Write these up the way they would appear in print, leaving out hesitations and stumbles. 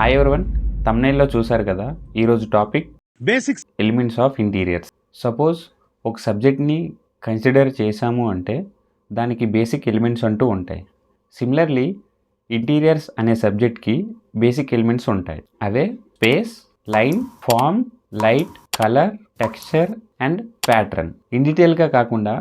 Hi everyone, thumbnail లో చూసారు కదా. ఈరోజు topic basics elements of interiors. Suppose ఒక సబ్జెక్ట్ని కన్సిడర్ చేశాము అంటే దానికి బేసిక్ ఎలిమెంట్స్ అంటూ ఉంటాయి. సిమిలర్లీ ఇంటీరియర్స్ అనే సబ్జెక్ట్కి బేసిక్ ఎలిమెంట్స్ ఉంటాయి. అవే space, line, form, light, colour, texture and pattern. In డీటెయిల్గా కాకుండా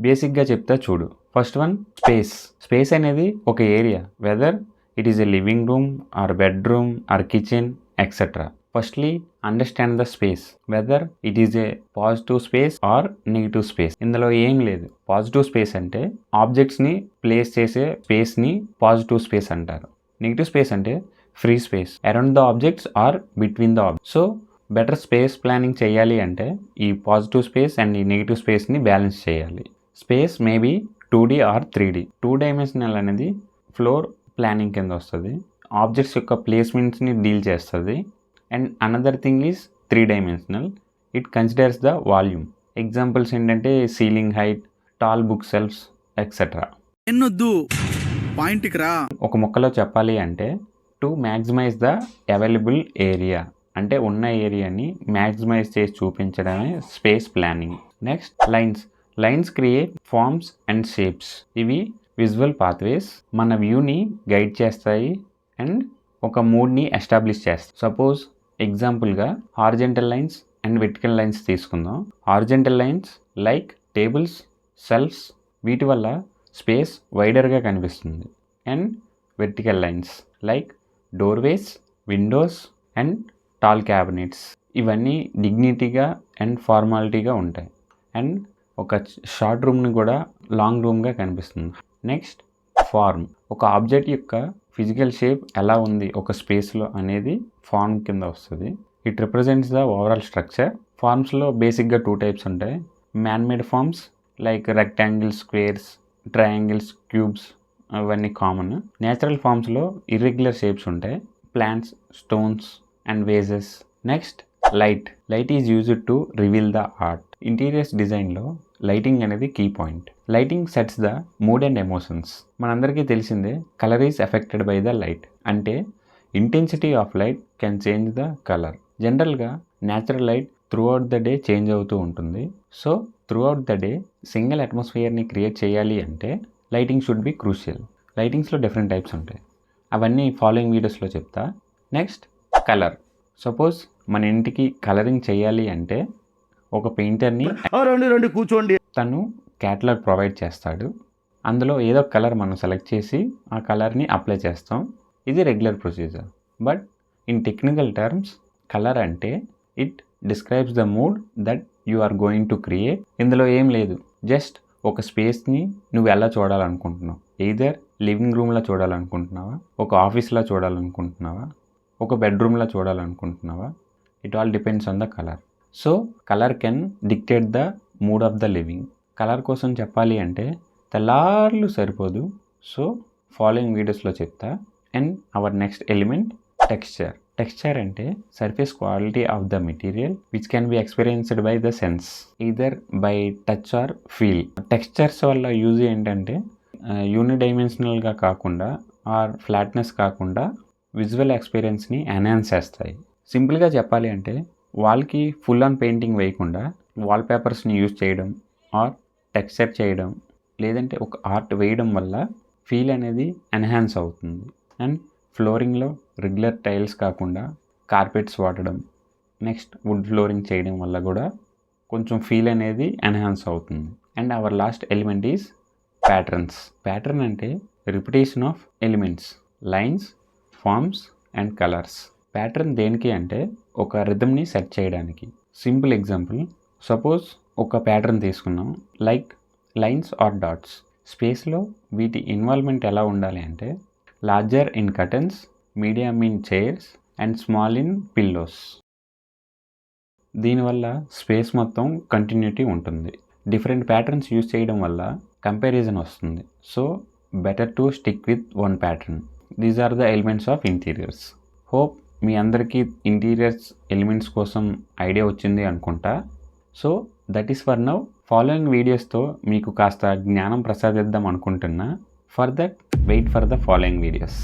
బేసిక్గా చెప్తా చూడు. First one space. స్పేస్ అనేది ఒక area, whether it is a living room or bedroom or kitchen etc. Firstly, understand the space, whether it is a positive space or negative space. ఇందులో ఏం లేదు. పాజిటివ్ స్పేస్ అంటే ఆబ్జెక్ట్స్ని place చేసే స్పేస్ని positive space అంటారు. నెగిటివ్ స్పేస్ అంటే free space around the objects or between the objects. So better space planning చేయాలి అంటే ఈ పాజిటివ్ స్పేస్ అండ్ ఈ నెగిటివ్ స్పేస్ని బ్యాలెన్స్ చేయాలి. Space maybe 2D or 3D. 2 dimensional అనేది ఫ్లోర్ ప్లానింగ్ కింద వస్తుంది. ఆబ్జెక్ట్స్ యొక్క ప్లేస్మెంట్స్ని డీల్ చేస్తుంది. And another thing is 3 dimensional. It considers the volume. Examples ఏంటంటే ceiling height, tall book shelves etcetera. ఎన్నొద్దు పాయింట్కి రా. ఒక ముక్కలో చెప్పాలి అంటే to maximise the available area, అంటే ఉన్న ఏరియాని మ్యాక్సిమైజ్ చేసి చూపించడమే space planning. Next lines. Lines create forms and shapes. ఇవి విజువల్ పాత్వేస్ మన వ్యూని గైడ్ చేస్తాయి అండ్ ఒక మూడ్ని ఎస్టాబ్లిష్ చేస్తాయి. సపోజ్ ఎగ్జాంపుల్గా horizontal lines and vertical lines తీసుకుందాం. Horizontal lines like tables, shelves, వీటి వల్ల స్పేస్ వైడర్గా కనిపిస్తుంది. And vertical lines like doorways, windows and tall cabinets, ఇవన్నీ డిగ్నిటీగా అండ్ ఫార్మాలిటీగా ఉంటాయి. అండ్ ఒక షార్ట్ రూమ్ని కూడా లాంగ్ రూమ్గా కనిపిస్తుంది. Next form. ఒక ఆబ్జెక్ట్ యొక్క ఫిజికల్ షేప్ ఎలా ఉంది ఒక స్పేస్లో అనేది ఫార్మ్ కింద వస్తుంది. It represents the overall structure. ఫార్మ్స్లో బేసిక్గా 2 టైప్స్ ఉంటాయి. Man made forms like rectangles, squares, triangles, cubes, అవన్నీ కామన్. న్యాచురల్ ఫార్మ్స్లో ఇర్రెగ్యులర్ షేప్స్ ఉంటాయి. Plants, stones and vases. Next light. Light is used to reveal the art. Interiors డిజైన్లో lighting అనేది key point. Lighting sets the mood and emotions. మనందరికీ తెలిసిందే colour is affected by the light. అంటే intensity of light can change the colour. జనరల్గా natural light throughout the day change అవుతూ ఉంటుంది. So throughout the day single అట్మాస్ఫియర్ని create చేయాలి అంటే lighting should be crucial. లైటింగ్స్లో different types ఉంటాయి. అవన్నీ ఫాలోయింగ్ వీడియోస్లో చెప్తా. Next colour. సపోజ్ మన ఇంటికి కలరింగ్ చేయాలి అంటే ఒక పెయింటర్ని కూర్చోండి, తను క్యాటలాగ్ ప్రొవైడ్ చేస్తాడు. అందులో ఏదో కలర్ మనం సెలెక్ట్ చేసి ఆ కలర్ని అప్లై చేస్తాం. ఇది regular procedure. But in technical terms colour అంటే it describes the mood that you are going to create. ఇందులో ఏం లేదు, జస్ట్ ఒక స్పేస్ని నువ్వు ఎలా చూడాలనుకుంటున్నావు. ఎయిదర్ లివింగ్ రూమ్లో చూడాలనుకుంటున్నావా, ఒక ఆఫీస్లో చూడాలనుకుంటున్నావా, ఒక బెడ్రూమ్లో చూడాలనుకుంటున్నావా. It all depends on the colour. So colour can dictate the mood of the living. Colour కోసం చెప్పాలి అంటే తెల్లార్లు సరిపోదు. సో ఫాలోయింగ్ వీడియోస్లో చెప్తా. And our next element texture. Texture అంటే surface quality of the material which can be experienced by the sense, either by touch or feel. Textures వల్ల use ఏంటంటే యూనిడైమెన్షనల్గా కాకుండా ఆర్ ఫ్లాట్నెస్ కాకుండా విజువల్ ఎక్స్పీరియన్స్ని ఎన్హాన్స్ చేస్తాయి. సింపుల్గా చెప్పాలి అంటే వాల్కి ఫుల్ ఆన్ పెయింటింగ్ వేయకుండా వాల్ పేపర్స్ని యూజ్ చేయడం ఆర్ టెక్స్చర్ చేయడం, లేదంటే ఒక ఆర్ట్ వేయడం వల్ల ఫీల్ అనేది ఎన్హాన్స్ అవుతుంది. అండ్ ఫ్లోరింగ్లో రెగ్యులర్ టైల్స్ కాకుండా కార్పెట్స్ వాడడం, నెక్స్ట్ వుడ్ ఫ్లోరింగ్ చేయడం వల్ల కూడా కొంచెం ఫీల్ అనేది ఎన్హాన్స్ అవుతుంది. And our last element is patterns. Pattern అంటే repetition of elements, lines, forms and colours. Pattern దేనికి అంటే ఒక రిథమ్ని సెట్ చేయడానికి. సింపుల్ ఎగ్జాంపుల్, సపోజ్ ఒక ప్యాటర్న్ తీసుకున్నాం లైక్ లైన్స్ ఆర్ డాట్స్. స్పేస్లో వీటి ఇన్వాల్వ్మెంట్ ఎలా ఉండాలి అంటే larger in curtains, medium in chairs and small in pillows. దీనివల్ల స్పేస్ మొత్తం కంటిన్యూటీ ఉంటుంది. డిఫరెంట్ ప్యాటర్న్స్ యూజ్ చేయడం వల్ల కంపారిజన్ వస్తుంది. So better to stick with one pattern. These are the elements of interiors. Hope మీ అందరికీ ఇంటీరియర్స్ ఎలిమెంట్స్ కోసం idea వచ్చింది అనుకుంటా. So that is for now. Following వీడియోస్తో మీకు కాస్త జ్ఞానం ప్రసాదిద్దాం అనుకుంటున్నా. For that wait for the following videos.